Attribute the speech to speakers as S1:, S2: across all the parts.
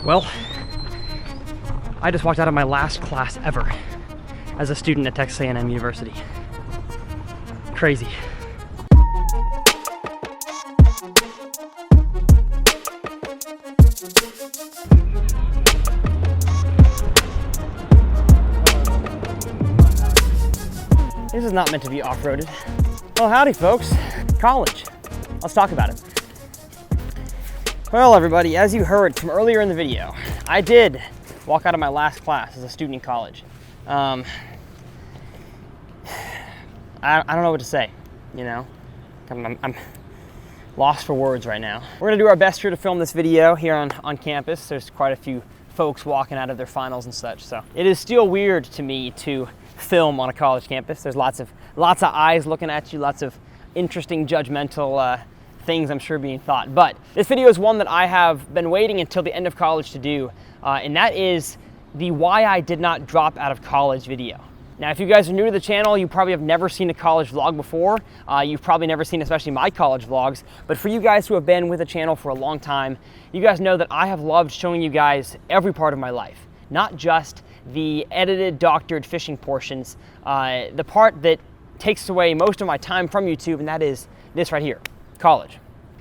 S1: Well, I just walked out of my last class ever as a student at Texas A&M University. Crazy. This is not meant to be off-roaded. Well, howdy folks. College. Let's talk about it. Well, everybody, as you heard from earlier in the video, I did walk out of my last class as a student in college. I don't know what to say, you know? I'm lost for words right now. We're gonna do our best here to film this video here on campus. There's quite a few folks walking out of their finals and such, so it is still weird to me to film on a college campus. There's lots of eyes looking at you, lots of interesting judgmental things I'm sure being thought. But this video is one that I have been waiting until the end of college to do, and that is the why I did not drop out of college video. Now, if you guys are new to the channel, you probably have never seen a college vlog before. You've probably never seen especially my college vlogs, but for you guys who have been with the channel for a long time, you guys know that I have loved showing you guys every part of my life, not just the edited, doctored fishing portions, the part that takes away most of my time from YouTube, and that is this right here, college.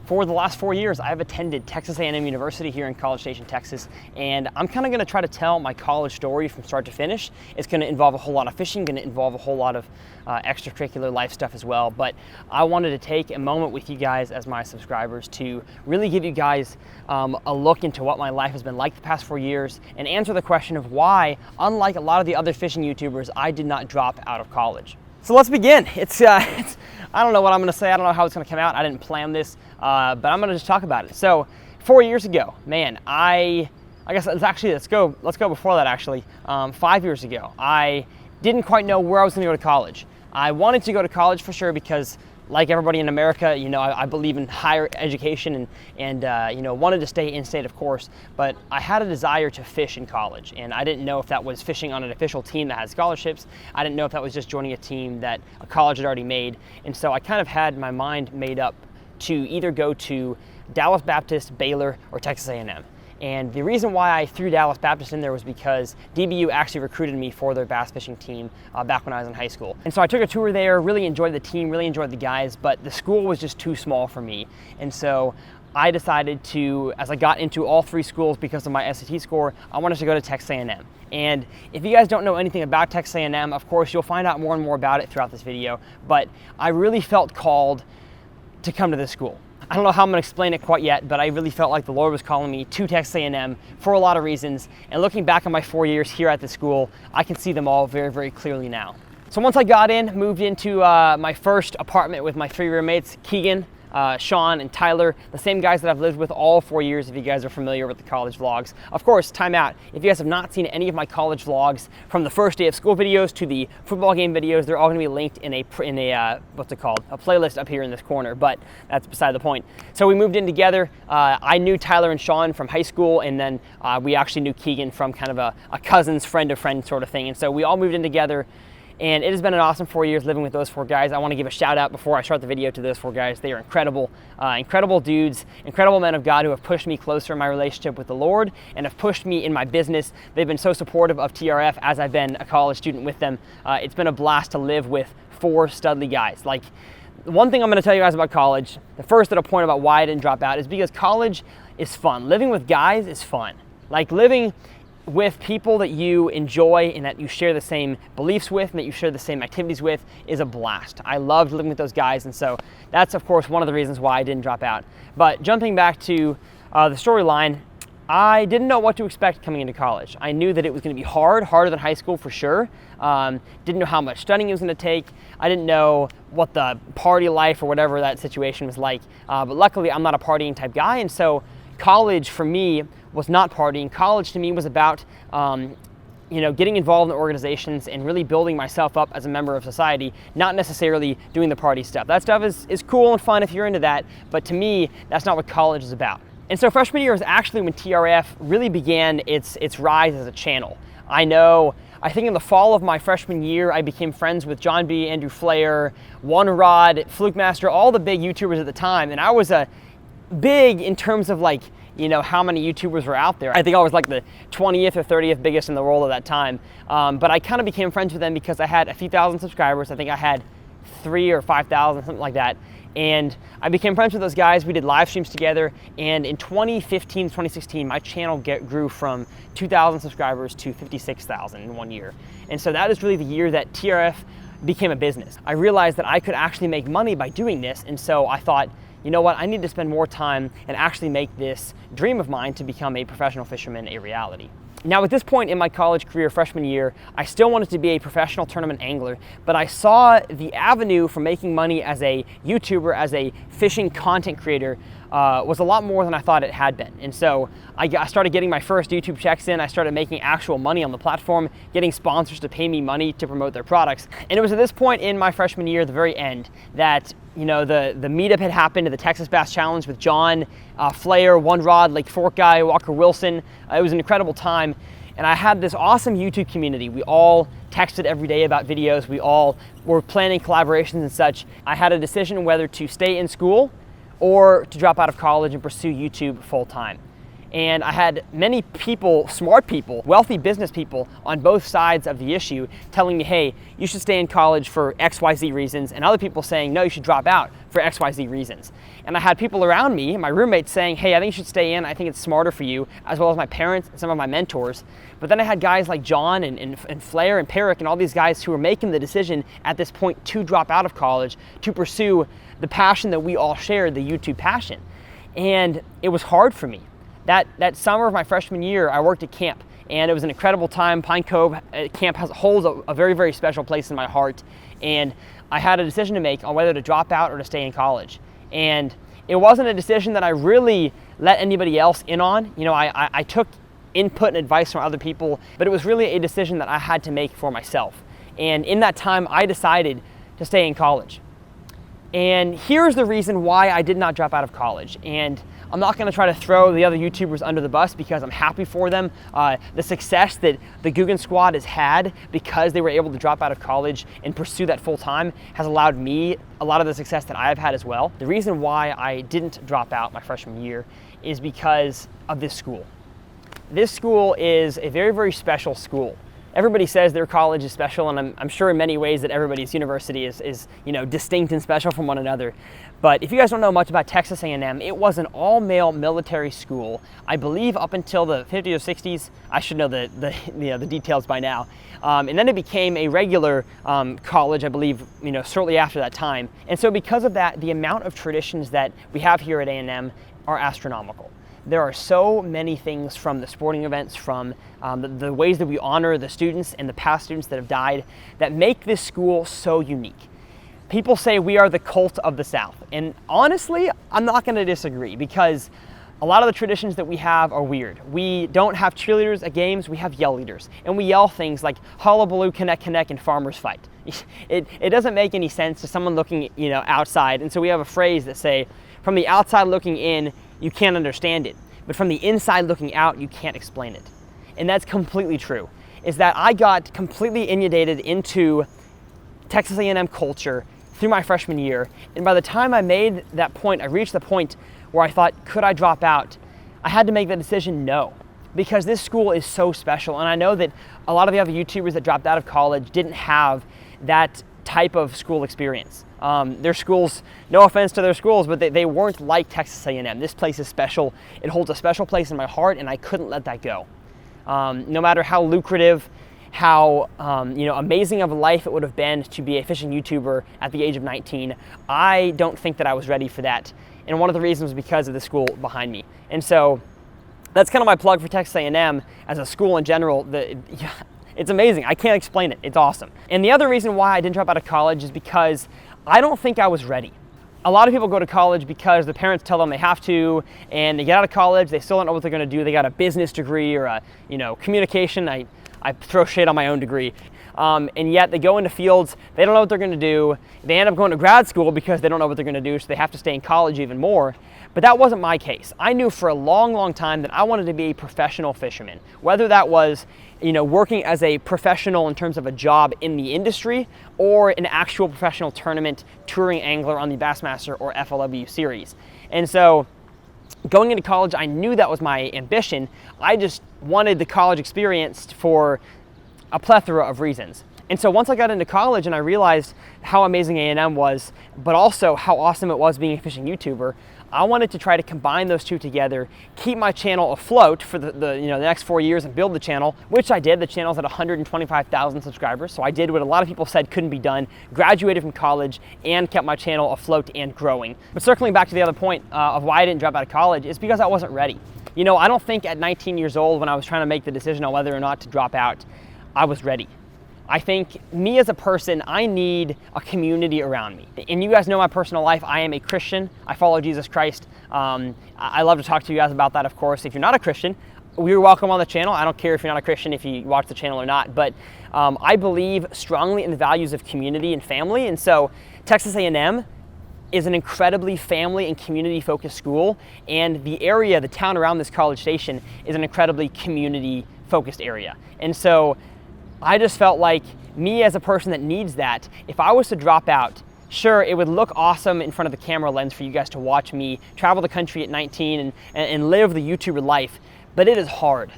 S1: For the last 4 years, I've attended Texas A&M University here in College Station, Texas, and I'm kind of going to try to tell my college story from start to finish. It's going to involve a whole lot of fishing, going to involve a whole lot of extracurricular life stuff as well, but I wanted to take a moment with you guys as my subscribers to really give you guys a look into what my life has been like the past 4 years and answer the question of why, unlike a lot of the other fishing YouTubers, I did not drop out of college. So let's begin. I don't know what I'm gonna say. I don't know how it's gonna come out. I didn't plan this, but I'm gonna just talk about it. So 4 years ago, man, I guess let's go before that actually. 5 years ago, I didn't quite know where I was gonna go to college. I wanted to go to college for sure because, like everybody in America, you know, I believe in higher education and you know, wanted to stay in state, of course, but I had a desire to fish in college, and I didn't know if that was fishing on an official team that had scholarships. I didn't know if that was just joining a team that a college had already made, and so I kind of had my mind made up to either go to Dallas Baptist, Baylor, or Texas A&M. And the reason why I threw Dallas Baptist in there was because DBU actually recruited me for their bass fishing team back when I was in high school. And so I took a tour there, really enjoyed the team, really enjoyed the guys, but the school was just too small for me. And so I decided to, as I got into all three schools because of my SAT score, I wanted to go to Texas A&M. And if you guys don't know anything about Texas A&M, of course, you'll find out more and more about it throughout this video, but I really felt called to come to this school. I don't know how I'm gonna explain it quite yet, but I really felt like the Lord was calling me to Texas A&M for a lot of reasons. And looking back on my 4 years here at the school, I can see them all very, very clearly now. So once I got in, moved into my first apartment with my three roommates, Keegan, Sean, and Tyler, the same guys that I've lived with all 4 years, if you guys are familiar with the college vlogs. Of course, time out. If you guys have not seen any of my college vlogs, from the first day of school videos to the football game videos, they're all gonna be linked in a what's it called? A playlist up here in this corner, but that's beside the point. So we moved in together. I knew Tyler and Sean from high school, and then we actually knew Keegan from kind of a cousin's friend of friend sort of thing. And so we all moved in together. And it has been an awesome 4 years living with those four guys. I want to give a shout out before I start the video to those four guys. They are incredible, incredible dudes, incredible men of God who have pushed me closer in my relationship with the Lord and have pushed me in my business. They've been so supportive of TRF as I've been a college student with them. It's been a blast to live with four studly guys. Like, one thing I'm going to tell you guys about college, the first little point about why I didn't drop out is because college is fun. Living with guys is fun. Like, living with people that you enjoy and that you share the same beliefs with and that you share the same activities with is a blast. I loved living with those guys, and so that's of course one of the reasons why I didn't drop out. But jumping back to the storyline, I didn't know what to expect coming into college. I knew that it was going to be harder than high school for sure. Didn't know how much studying it was going to take. I didn't know what the party life or whatever that situation was like. But luckily I'm not a partying type guy, and so college for me was not partying. College to me was about you know, getting involved in organizations and really building myself up as a member of society, not necessarily doing the party stuff. That stuff is cool and fun if you're into that, but to me, that's not what college is about. And so freshman year is actually when TRF really began its rise as a channel. I think in the fall of my freshman year, I became friends with John B., Andrew Flair, One Rod, Fluke Master, all the big YouTubers at the time, and I was a big in terms of like, you know, how many YouTubers were out there. I think I was like the 20th or 30th biggest in the world at that time. But I kind of became friends with them because I had a few thousand subscribers. I think I had 3,000 or 5,000, something like that. And I became friends with those guys. We did live streams together. And in 2015, 2016, my channel grew from 2,000 subscribers to 56,000 in 1 year. And so that is really the year that TRF became a business. I realized that I could actually make money by doing this. And so I thought, you know what, I need to spend more time and actually make this dream of mine to become a professional fisherman a reality. Now, at this point in my college career, freshman year, I still wanted to be a professional tournament angler, but I saw the avenue for making money as a YouTuber, as a fishing content creator, was a lot more than I thought it had been. And so I started getting my first YouTube checks in. I started making actual money on the platform, getting sponsors to pay me money to promote their products. And it was at this point in my freshman year, the very end, that, you know, the meetup had happened at the Texas Bass Challenge with John, Flair, One Rod, Lake Fork Guy, Walker Wilson. It was an incredible time. And I had this awesome YouTube community. We all texted every day about videos. We all were planning collaborations and such. I had a decision whether to stay in school or to drop out of college and pursue YouTube full time. And I had many people, smart people, wealthy business people on both sides of the issue telling me, hey, you should stay in college for XYZ reasons, and other people saying, no, you should drop out for XYZ reasons. And I had people around me, my roommates, saying, hey, I think you should stay in, I think it's smarter for you, as well as my parents and some of my mentors. But then I had guys like John and Flair and Perrick and all these guys who were making the decision at this point to drop out of college to pursue the passion that we all shared, the YouTube passion. And it was hard for me. That summer of my freshman year, I worked at camp, and it was an incredible time. Pine Cove camp holds a very, very special place in my heart, and I had a decision to make on whether to drop out or to stay in college. And it wasn't a decision that I really let anybody else in on. You know, I took input and advice from other people, but it was really a decision that I had to make for myself. And in that time, I decided to stay in college. And here's the reason why I did not drop out of college. And I'm not gonna try to throw the other YouTubers under the bus because I'm happy for them. The success that the Guggen Squad has had because they were able to drop out of college and pursue that full time has allowed me a lot of the success that I've had as well. The reason why I didn't drop out my freshman year is because of this school. This school is a very, very special school. Everybody says their college is special, and I'm sure in many ways that everybody's university is you know, distinct and special from one another. But if you guys don't know much about Texas A&M, it was an all-male military school, I believe up until the 50s or 60s. I should know the details by now. And then it became a regular college, I believe, you know, shortly after that time. And so because of that, the amount of traditions that we have here at A&M are astronomical. There are so many things, from the sporting events, from the ways that we honor the students and the past students that have died, that make this school so unique. People say we are the cult of the South, and honestly, I'm not going to disagree, because a lot of the traditions that we have are weird. We don't have cheerleaders at games, we have yell leaders, and we yell things like hullabaloo, connect, and farmers fight. It doesn't make any sense to someone looking, you know, outside, and so we have a phrase that say, from the outside looking in, you can't understand it, but from the inside looking out, you can't explain it. And that's completely true, is that I got completely inundated into Texas A&M culture through my freshman year, and by the time I made that point, I reached the point where I thought, could I drop out? I had to make the decision no, because this school is so special, and I know that a lot of the other YouTubers that dropped out of college didn't have that type of school experience. Their schools, no offense to their schools, but they weren't like Texas A&M. This place is special. It holds a special place in my heart, and I couldn't let that go. No matter how lucrative, how you know, amazing of a life it would have been to be a fishing YouTuber at the age of 19, I don't think that I was ready for that. And one of the reasons was because of the school behind me. And so that's kind of my plug for Texas A&M as a school in general. It's amazing. I can't explain it. It's awesome. And the other reason why I didn't drop out of college is because I don't think I was ready. A lot of people go to college because the parents tell them they have to, and they get out of college, they still don't know what they're going to do. They got a business degree or a, you know, communication. I throw shade on my own degree. And yet they go into fields, they don't know what they're going to do. They end up going to grad school because they don't know what they're going to do, so they have to stay in college even more. But that wasn't my case. I knew for a long, long time that I wanted to be a professional fisherman, whether that was, you know, working as a professional in terms of a job in the industry or an actual professional tournament touring angler on the Bassmaster or FLW series. And so going into college, I knew that was my ambition. I just wanted the college experience for a plethora of reasons. And so once I got into college and I realized how amazing A&M was, but also how awesome it was being a fishing YouTuber, I wanted to try to combine those two together, keep my channel afloat for the next 4 years and build the channel, which I did. The channel's at 125,000 subscribers, so I did what a lot of people said couldn't be done, graduated from college, and kept my channel afloat and growing. But circling back to the other point of why I didn't drop out of college, is because I wasn't ready. You know, I don't think at 19 years old, when I was trying to make the decision on whether or not to drop out, I was ready. I think me as a person, I need a community around me. And you guys know my personal life. I am a Christian. I follow Jesus Christ. I love to talk to you guys about that, of course. If you're not a Christian, you're welcome on the channel. I don't care if you're not a Christian, if you watch the channel or not. But I believe strongly in the values of community and family. And so Texas A&M is an incredibly family and community-focused school. And the area, the town around this college station, is an incredibly community-focused area. And so I just felt like me as a person that needs that, if I was to drop out, sure, it would look awesome in front of the camera lens for you guys to watch me travel the country at 19 and live the YouTuber life, but it is hard.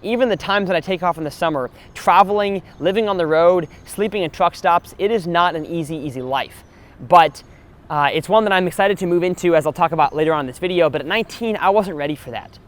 S1: Even the times that I take off in the summer, traveling, living on the road, sleeping in truck stops, it is not an easy life. But it's one that I'm excited to move into, as I'll talk about later on in this video, but at 19, I wasn't ready for that.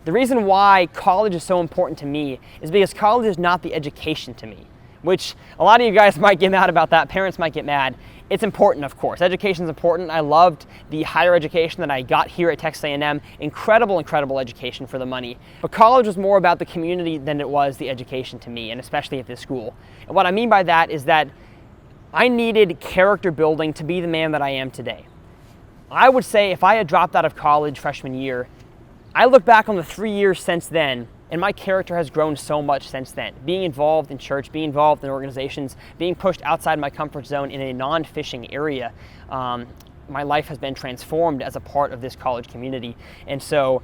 S1: The reason why college is so important to me is because college is not the education to me, which a lot of you guys might get mad about that. Parents might get mad. It's important, of course. Education is important. I loved the higher education that I got here at Texas A&M. Incredible education for the money. But college was more about the community than it was the education to me, and especially at this school. And what I mean by that is that I needed character building to be the man that I am today. I would say if I had dropped out of college freshman year, I look back on the 3 years since then, and my character has grown so much since then. Being involved in church, being involved in organizations, being pushed outside my comfort zone in a non-fishing area, my life has been transformed as a part of this college community. And so,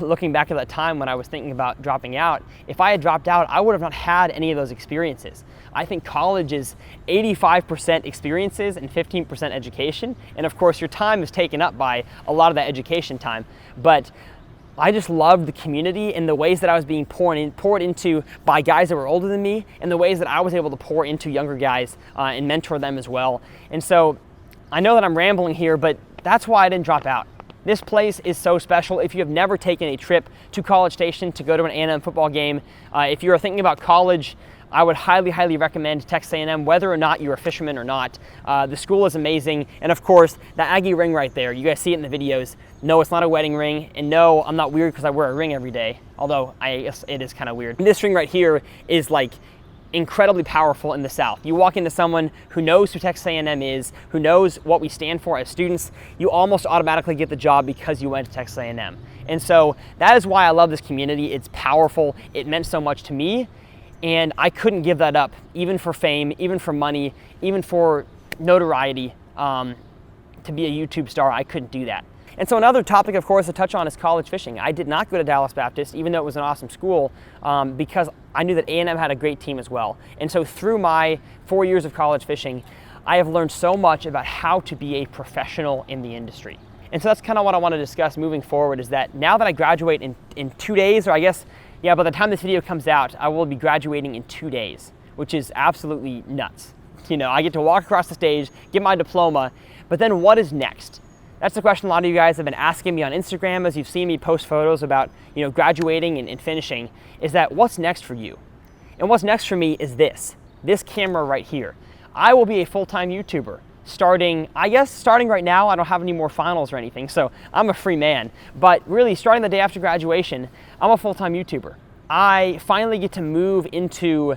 S1: looking back at that time when I was thinking about dropping out, if I had dropped out, I would have not had any of those experiences. I think college is 85% experiences and 15% education. And of course, your time is taken up by a lot of that education time. But I just loved the community and the ways that I was being poured into by guys that were older than me, and the ways that I was able to pour into younger guys and mentor them as well. And so I know that I'm rambling here, but that's why I didn't drop out. This place is so special. If you have never taken a trip to College Station to go to an A&M football game, if you are thinking about college, I would highly recommend Texas A&M, whether or not you're a fisherman or not. The school is amazing. And of course, the Aggie ring right there, you guys see it in the videos. No, it's not a wedding ring. And no, I'm not weird because I wear a ring every day. Although I guess it is kind of weird. This ring right here is like incredibly powerful in the South. You walk into someone who knows who Texas A&M is, who knows what we stand for as students, you almost automatically get the job because you went to Texas A&M. And so that is why I love this community. It's powerful. It meant so much to me. And I couldn't give that up, even for fame, even for money, even for notoriety. To be a YouTube star, I couldn't do that. And so another topic, of course, to touch on is college fishing. I did not go to Dallas Baptist, even though it was an awesome school, because I knew that A&M had a great team as well. And so through my 4 years of college fishing, I have learned so much about how to be a professional in the industry. And so that's kind of what I want to discuss moving forward, is that now that I graduate in 2 days, or I guess, yeah, by the time this video comes out, I will be graduating in 2 days, which is absolutely nuts. You know, I get to walk across the stage, get my diploma, but then what is next? That's the question a lot of you guys have been asking me on Instagram as you've seen me post photos about, you know, graduating and finishing, is that what's next for you? And what's next for me is this camera right here. I will be a full-time YouTuber starting right now. I don't have any more finals or anything, so I'm a free man. But really, starting the day after graduation, I'm a full-time YouTuber. I finally get to move into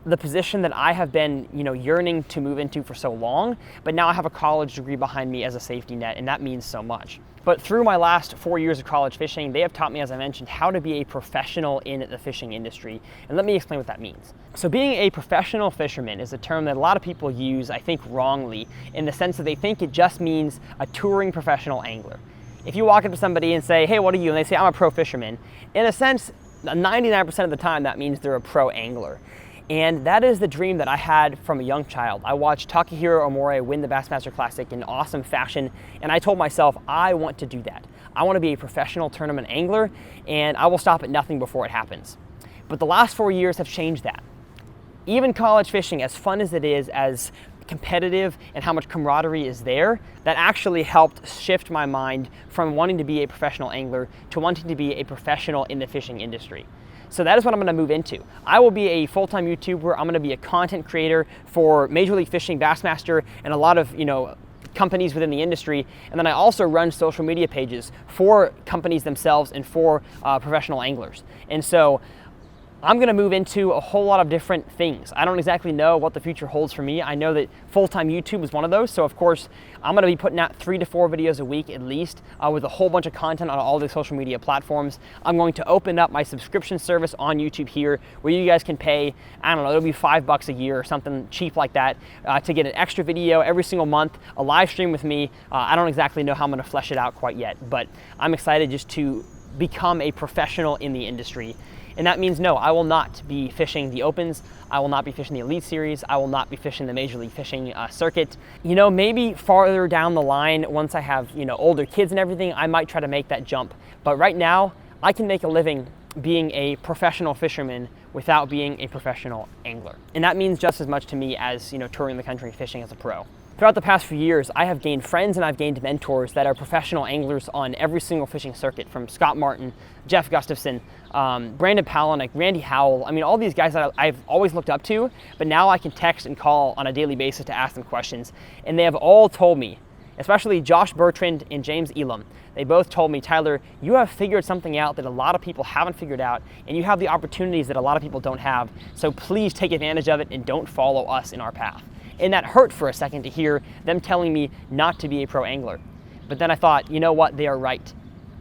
S1: the position that I have been, you know, yearning to move into for so long, but now I have a college degree behind me as a safety net, and that means so much. But through my last 4 years of college fishing, they have taught me, as I mentioned, how to be a professional in the fishing industry. And let me explain what that means. So being a professional fisherman is a term that a lot of people use, I think, wrongly, in the sense that they think it just means a touring professional angler. If you walk up to somebody and say, hey, what are you? And they say, I'm a pro fisherman. In a sense, 99% of the time, that means they're a pro angler. And that is the dream that I had from a young child. I watched Takahiro Omori win the Bassmaster Classic in awesome fashion, and I told myself, I want to do that. I want to be a professional tournament angler, and I will stop at nothing before it happens. But the last 4 years have changed that. Even college fishing, as fun as it is, as competitive and how much camaraderie is there, that actually helped shift my mind from wanting to be a professional angler to wanting to be a professional in the fishing industry. So that is what I'm going to move into. I will be a full-time YouTuber. I'm going to be a content creator for Major League Fishing, Bassmaster, and a lot of, companies within the industry. And then I also run social media pages for companies themselves and for professional anglers. And so I'm going to move into a whole lot of different things. I don't exactly know what the future holds for me. I know that full-time YouTube is one of those. So of course, I'm going to be putting out 3 to 4 videos a week at least with a whole bunch of content on all the social media platforms. I'm going to open up my subscription service on YouTube here where you guys can pay, I don't know, it'll be $5 a year or something cheap like that to get an extra video every single month, a live stream with me. I don't exactly know how I'm going to flesh it out quite yet, but I'm excited just to become a professional in the industry. And that means, no, I will not be fishing the Opens. I will not be fishing the Elite Series. I will not be fishing the Major League Fishing circuit. Maybe farther down the line, once I have, older kids and everything, I might try to make that jump. But right now, I can make a living being a professional fisherman without being a professional angler. And that means just as much to me as, touring the country fishing as a pro. Throughout the past few years, I have gained friends and I've gained mentors that are professional anglers on every single fishing circuit, from Scott Martin, Jeff Gustafson, Brandon Palaniuk, Randy Howell. I mean, all these guys that I've always looked up to, but now I can text and call on a daily basis to ask them questions. And they have all told me, especially Josh Bertrand and James Elam, they both told me, Tyler, you have figured something out that a lot of people haven't figured out, and you have the opportunities that a lot of people don't have. So please take advantage of it and don't follow us in our path. And that hurt for a second to hear them telling me not to be a pro angler. But then I thought, you know what, they are right.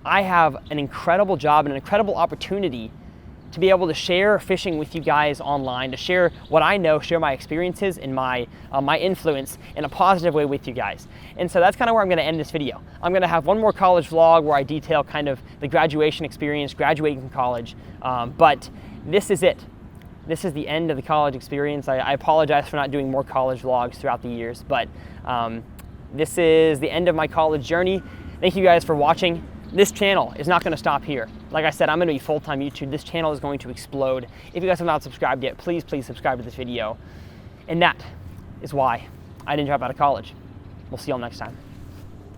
S1: I have an incredible job and an incredible opportunity to be able to share fishing with you guys online, to share what I know, share my experiences and my influence in a positive way with you guys. And so that's kind of where I'm going to end this video. I'm going to have one more college vlog where I detail kind of the graduation experience, graduating from college, but this is it. This is the end of the college experience. I apologize for not doing more college vlogs throughout the years, but this is the end of my college journey. Thank you guys for watching. This channel is not going to stop here. Like I said, I'm going to be full-time YouTube. This channel is going to explode. If you guys have not subscribed yet, please subscribe to this video. And that is why I didn't drop out of college. We'll see y'all next time.